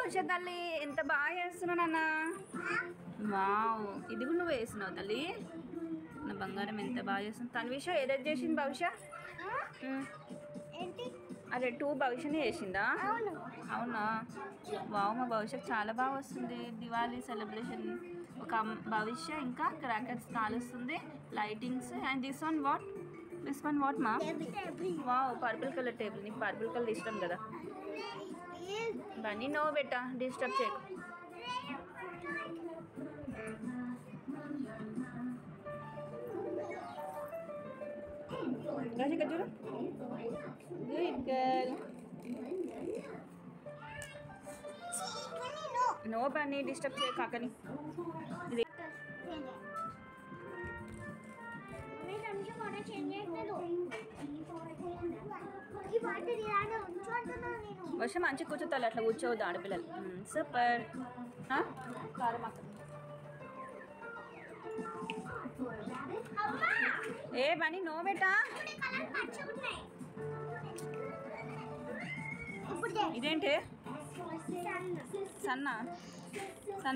భవిష్యత్ తల్లి ఎంత బాగా చేస్తున్నావు నాన్న. వావ్, ఇది కూడా నువ్వు వేసినావు తల్లి. నా బంగారం ఎంత బాగా చేస్తుంది. తన్విష ఏదైతే చేసింది భవిష్య? అదే 2 భవిష్యని చేసిందా? అవునా? వావ్, మా భవిష్యత్ చాలా బాగా వస్తుంది. దివాళీ సెలబ్రేషన్ ఒక భవిష్య ఇంకా క్రాకర్స్ కాలుస్తుంది, lightings. And this one what మా? Wow, purple colour table. నీకు పర్పుల్ కలర్ ఇష్టం కదా. బన్నీ నో బెటా, డిస్టర్బ్ చేయకు. చూడు, good girl. No Bunny, disturb చేయ కాకని. వర్షం మంచి కూర్చోతాలి, అట్లా కూర్చోవద్దు ఆడపిల్లలు. సూపర్. ఏ బనీ నో బేటా. ఇదేంటి సన్న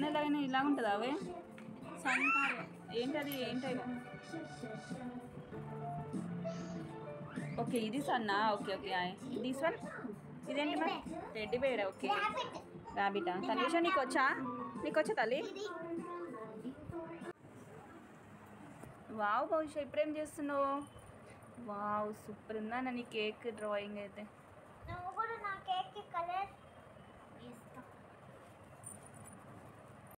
ఎలాగైనా ఇలా ఉంటుందా? అవే సన్న ఏంటది? ఏంటది? ఓకే, ఇది సన్నా. Okay okay. దిస్ వన్ ఇదేంటి మరి? Teddy bear. ఓకే, ర్యాబిటా. తన్విష నీకు వచ్చా తల్లి? వావ్ భవిష్య, ఇప్పుడేం చేస్తున్నావు? వావ్, సూపర్ ఉందా నీ కేక్ డ్రాయింగ్ అయితే.